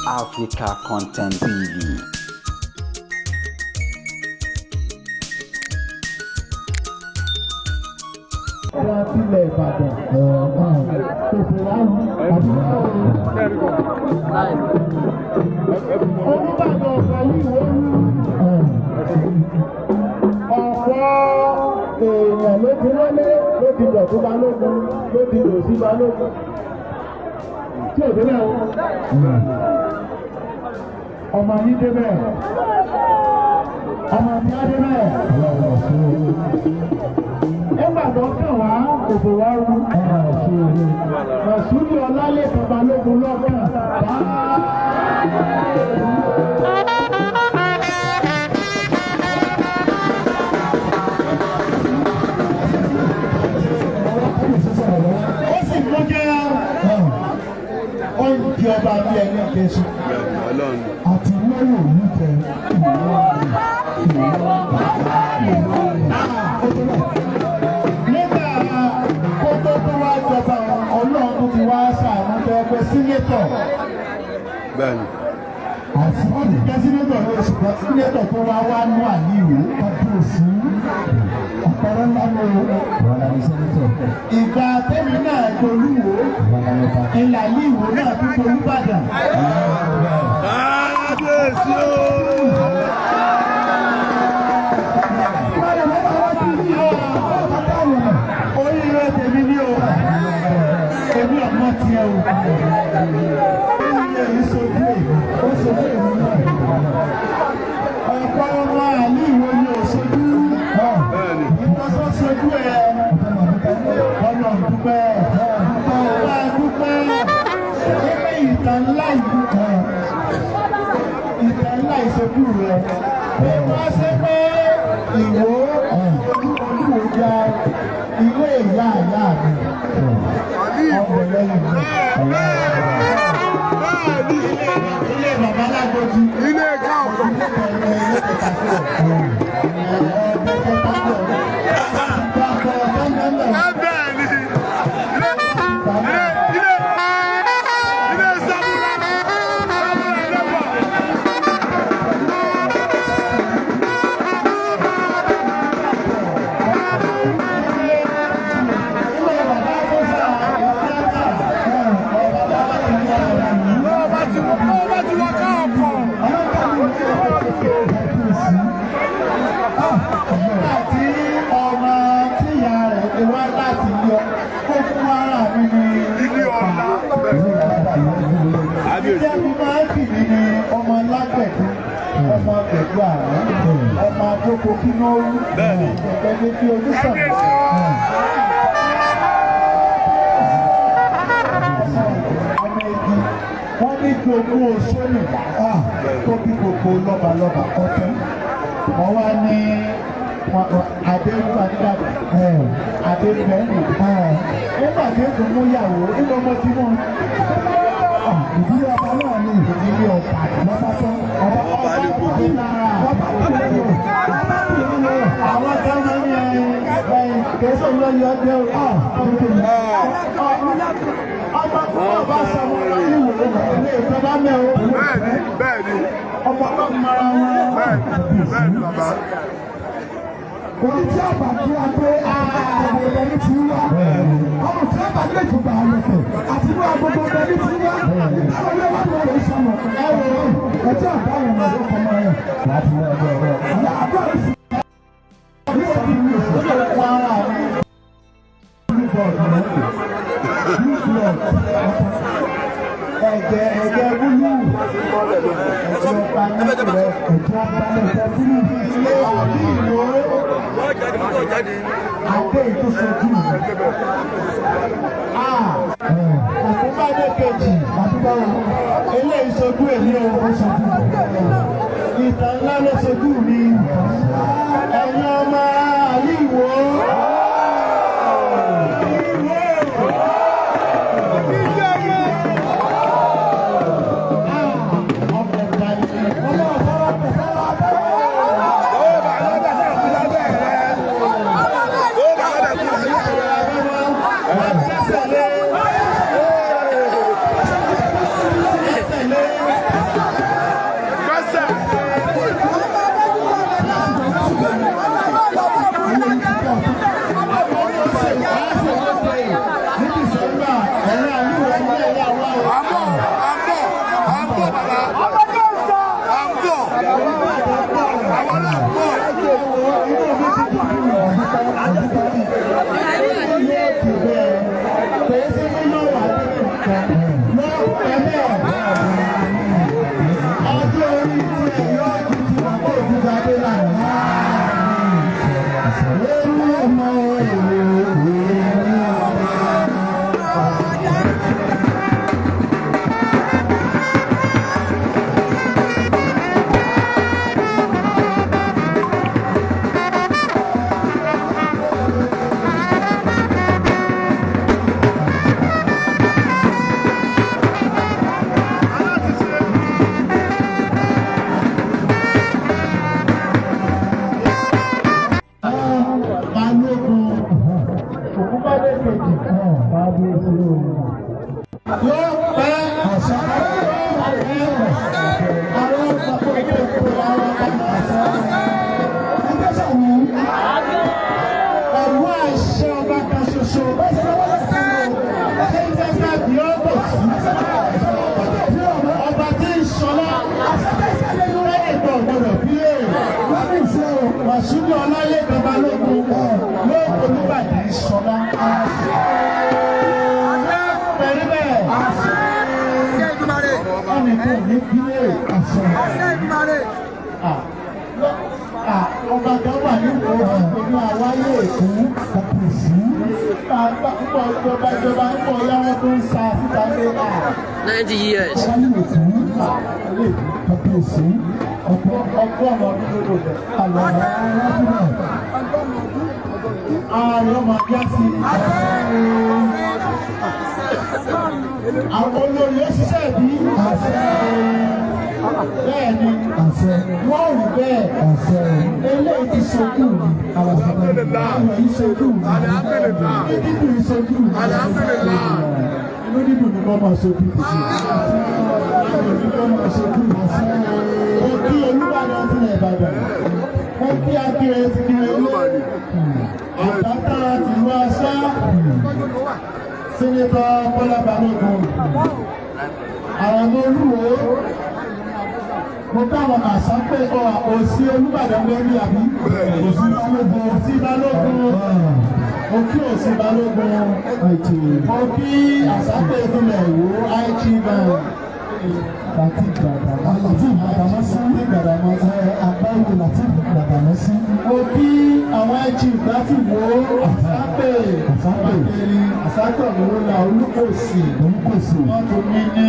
Africa Content TV. Ilẹ̀ Ìbàdàn tètè láwù àdúgbò Olúbàdàn ọ̀gá yìí wọ́n ọ̀pọ̀ èèyàn ló ti wọlé ló ti dọ̀tún balógun ló ti dòsí balógun tí ò débẹ̀ ọmọ yìí débẹ̀ ọmọ mi á débẹ̀. Ìbàdàn kàn wá òbò wá rú Màsúdì Ọlálẹ́kan Balógun lọ́kàn ó sì mú jẹ́ oúnjẹ ọba bí ẹni kẹsì àti lẹ́yìn òní jẹ Ọlọ́run ti wá ṣàánú pé sínétọ̀. Bẹ́ẹ̀ni. Àti wọ́n ti jẹ́ sínétọ̀ ní oṣù kan sínétọ̀ tó wá ní àníwò kábíyèsí ọ̀pọ̀rọ̀ ńlá ní sínétọ̀. Ìgbà tẹ́mi náà dolúwo ìlà ní ìwò náà tún dolúbàdàn. Kábíyèsí o. Oríire tèmi ní o. Èmi ọ̀pọ̀ tiẹ̀ o. Èmi sojú èmi, ó sojú èmi náà. Ọ̀pọ̀ ọmọ àní ìwé ni ò sojú. Ìtọ́sọ́ sojú ẹ̀. Ọ̀nà dúpẹ́. Ọ̀pọ̀ dúpẹ́. Ẹgbẹ́ ìtàn ńlá yìí. Ìtàn ńlá ìsojú rẹ̀. Ẹ̀wọ́n ṣe pé ìwò olúwo ilé ìyá àyá mi. Ọbẹ̀ lẹ́yìn mi. Ilé bàbá Lágbójú. Ilé káàkiri. Ilé kẹta sí ọ̀pọ̀. Ọmọ lágbẹ̀dú, ọmọ gbẹ̀dú àrùn, ọmọ àkókò kí ló rú, ẹgbẹ́ ní kí ojú sọ̀rọ̀. Ọmọ igi, wọ́n ní kí ogún oṣooṣù tó bí gbogbo lọ́balọ́ba kọ́tẹ́. Wọ́n wá ní Adéwúwà nígbàdàn, Adébẹ́ẹ̀nì. Nígbà tí èkó mú yàwó, nígbà ọmọ tí wọ́n. Ìdílé ọba náà ní ìdílé ọba lọ́ba tó ọba ní kúkú náà ọba kúkú àwọn kan máa ń yẹ kẹsàn-án lórí ọjọ́ ọba sọ̀rọ̀ lórí ìwé ilé ìjọba mẹ́wọ́. Bẹ́ẹ̀ni. Ọba náà mara wọn. Bẹ́ẹ̀ni bàbá. Orí tí a bá kí a pé agbègbè ẹni tí wá. Ọmọ tí a bá gbé ìjọba àlọ́kọ̀ àti inú agbègbè ẹni tí wá. Àwọn ilé wa ló ń sọnù. Ẹjọ́ àbá yẹn ló ń kọ́ mọ́ ẹ̀. Láti wá ẹgbẹ́ ọ̀rọ̀. Ìyá àbá yìí sì. Ọdún òbí mi ò tó lè pa ara mi. Ẹ̀jẹ̀ wúlú. Ẹ̀jẹ̀ panẹ́tì rẹ̀. Ẹ̀jẹ̀ panẹ́tì fúlù. Ilé àbí ìlú. Adé ìtúsọ̀jú. Òkúbádé kejì. Eléyìí sojú èmi o. Ìtàn ńlá ló sojú mi. Ẹ̀yin ọmọ àlìwò. Tẹ̀lé Ọba kan wà ní ìlú àwáyé Èkó kàkùsù púpọ̀ ìjọba ń bọ̀ yáwó tó ń sa síta pé 90 years. àwáyé Èkó kàkùsù ọgọ́rùn-ún ọdún lódò rẹ̀ àlọ́ ààrẹ ọmọ bíá sí àwọn olórí ó ṣiṣẹ́ bí bẹ́ẹ̀ ni wọ́n rí bẹ́ẹ̀ eléyìí ti ṣojú mi àwọn yìí ṣojú mi dídùn yìí ṣojú mi inú dídùn ni wọ́n máa ṣojú mi ó kí Olúbàdàn tilẹ̀ Ìbàdàn ó kí Akíre ti kí Olúbàdàn àtàtà tìlú Aṣá Sẹ́nẹ́tọ̀ Bọ́lá Balógun àwọn ọmọ Olúwo mo táwọn àṣà pé òsì Olúbàdàn lórí àbí òsì Balógun òsì Balógun òkí òsì Balógun òkí àṣà pé ìpínlẹ̀ Ìwó àìjí báyìí láti Gbàdámọ́sí àgbáwò láti Gbàdámọ́sí. Òkí àwọn ẹ̀jì láti wo àṣàpè lówó la Olúkòsì wọ́n tún mí ní.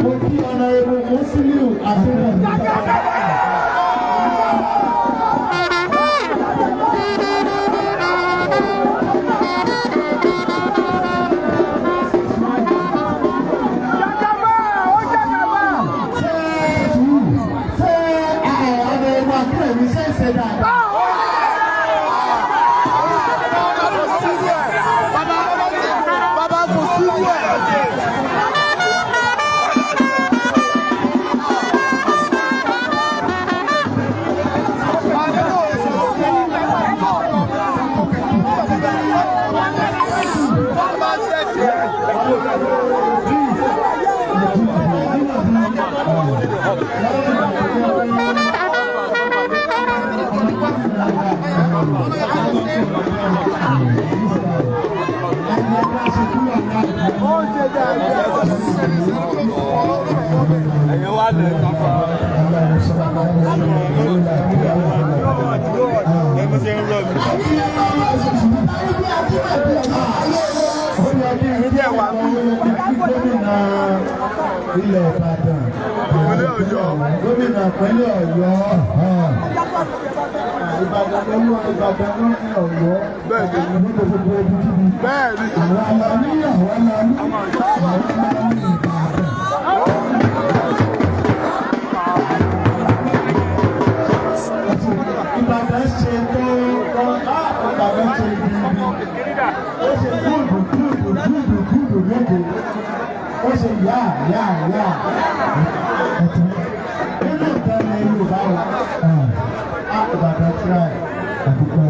Òkí ọ̀nà ewu Mùsílíù àtúnbọ̀ nígbà. Ilẹ̀ Ìbàdàn, gómìnà pẹ̀lú Ọ̀yọ́, Ìbàdàn lọ́wọ́ Ìbàdàn lọ́wọ́ Ọ̀yọ́, bẹ́ẹ̀ni ní gbogbo ibi kíbi, bẹ́ẹ̀ni àwọn aláàmì Ìbàdàn. Ìbàdàn ṣe tó Ìbàdàn ṣe ibi ó ṣe gúdù lóde. Ó ṣe yá nínú ìtàn ní Yorùbá wa Ìbàdàn tíráì àdúgbò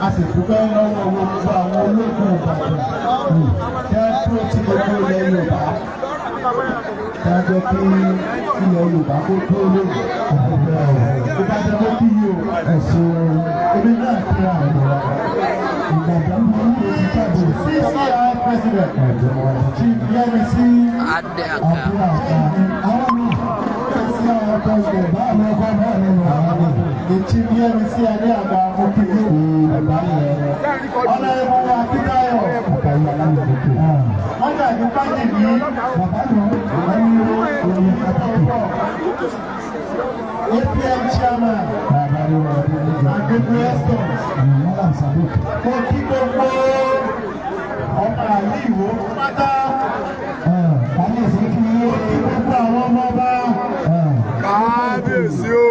a sì dúpẹ́ lọ́wọ́ gbogbo àwọn ológun Ìbàdàn dúró tí gbogbo ilẹ̀ Yorùbá dájọ́ kí ilẹ̀ Yorùbá kó tó lóyún tó bá jẹ́ kó kí yóò ẹ̀sùn omi náà kí àwọn ọ̀rọ̀ ìgbàgbọ́ mọ́ ní oṣù káàbọ̀ CCR president Chief Yẹ́misí Abdulrahman àwọn mi CCR president báwo ọkọ náà nínú àwọn mi Chief Yẹ́misí adé àgbà òkìkí ẹ̀gbá yẹn ọ̀nà ẹ̀mọ́ wa Akíntayọ̀ àkàwé aláwọ̀ wọ́n gbà ní pàdé ní bàbá náà wọ́n ní oyin àtàkùn APM chairman agbègbè Eston mo kí gbogbo ọmọ àlè ìwò pátá kábíyèsí kí mo kí gbogbo àwọn ọmọ ọba kábíyèsí o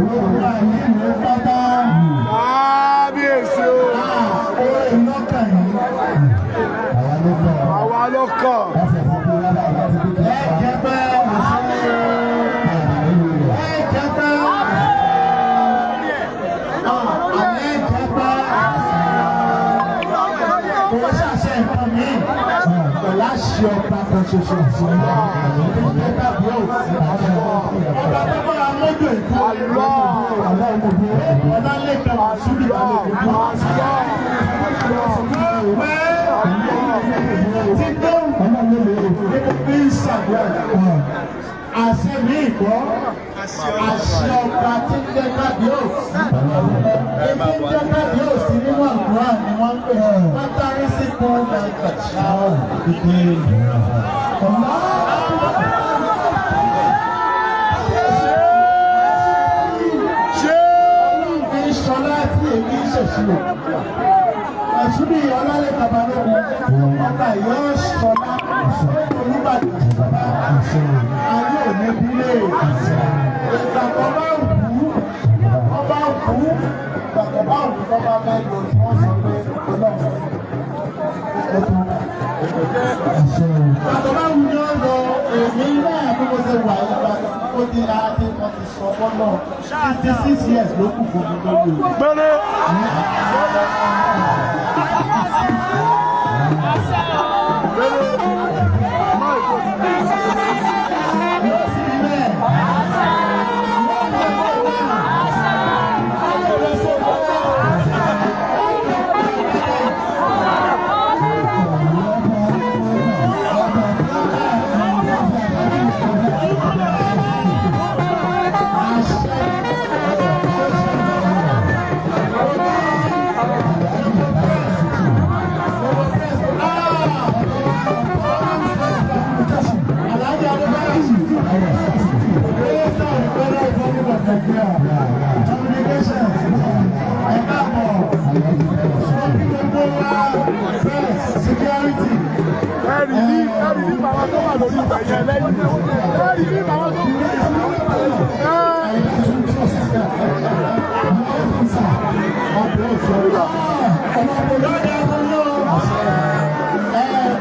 ọmọ àlè ìwò pátá kábíyèsí o owó ìlọ́kà yìí àwa ló kàn. Láṣẹ ọba kan ṣoṣo ìṣòro ìpínlẹ̀ tàbí òsì ọba tó bọ́ra mọ́jọ ètò ọlọ́ọ̀mọdé ọlálẹ́kẹ̀ àṣírí tí tó ní ìṣàgbọ́ àṣẹ ní ìgbọ́ àṣẹ ọba tí ń jẹ́ tàbí òsì ebi ń jẹ́ tàbí òsì nínú àgbọ̀n ni wọ́n ń pè látàrí sí paul michael ṣáà ìdí ẹ̀sùnbí ọlọ́lẹ̀ babalógun ọba yóò sọlá olúbàdàn ìjọba ayé òní bílé ìgbàgbọ́ bá wù ú ọba wù ú ìgbàgbọ́ bá wù ú ọba bẹ́ẹ̀ lò tí wọ́n sọ pé ọlọ́run ìgbàgbọ́ bá wù ú ní ọ̀rọ̀ èmi náà bí mo ṣe wà ìgbà tó di láti wọ́n ti sọ fọ́lọ́ 66 years ló kù fún mi lórí gbẹ́rẹ́.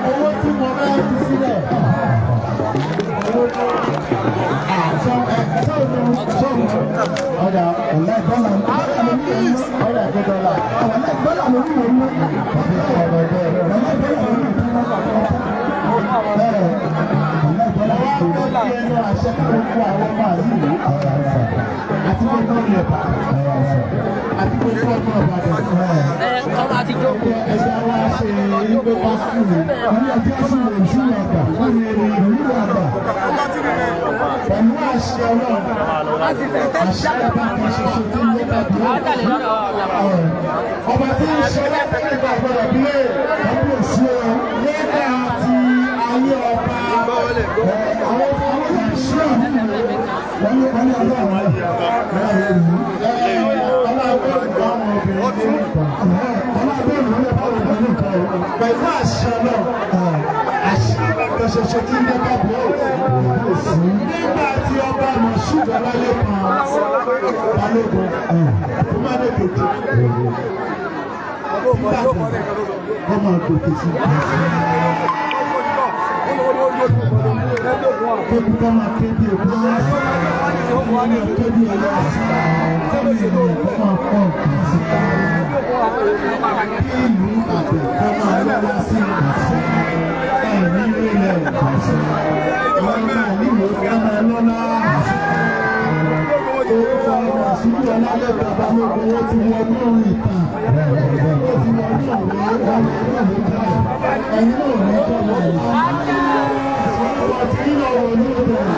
owó tí mo rẹ́ fi sílẹ̀ ọ̀dà ọ̀lẹ́ dọ́là ọ̀dà tó dọ́là ọ̀lẹ́ dọ́là lórí ìwé àṣẹ gbogbo àwọn máa yìí àti gbogbo ìyẹ̀bà àti gbogbo ọmọ Ìbàdàn ẹgbẹ́ wa ṣe ìgbé pásítọ̀ ní ọjọ́ ìṣúná ìṣúná àgbà wọ́n ní ìlú àgbà pẹ̀lú àṣẹ ọlọ́run àṣẹ ọba kan ṣoṣo tí ń lépa bí ọba tí ń ṣe láti nígbà gbọdọ̀ bí ọdún òṣù nígbà tí ayé ọba àwọn ìṣúná wọ́n ní ọlọ́run pẹ̀lú àṣẹ náà àṣẹ kan ṣoṣo tí ń dẹ́ka bí òsì nígbà tí ọba mọ̀ ṣùgbọ́n láyé kan balógun tó má lè tètè ọmọ gòkè sí kébi kọ́ máa kébi èkó kébi ẹ̀yà kébi ẹ̀kọ́ máa pọ̀ sí kí ìlú àgbẹ̀ kọ́ máa lọ́wọ́ sí ìgbà sí. àwọn ọmọ àlìmọ̀ ọmọ ọlọ́lá orúkọ ọmọ àṣìkò ọlálẹ̀ bàbá lóko ó ti wọ ní orin ìtàn ó ti wọ ní òwe ọmọ ìlú ìjà ẹ̀yìn náà ní ìjọba ìlú ọmọ tí ń lọ wọ ní ìjọba.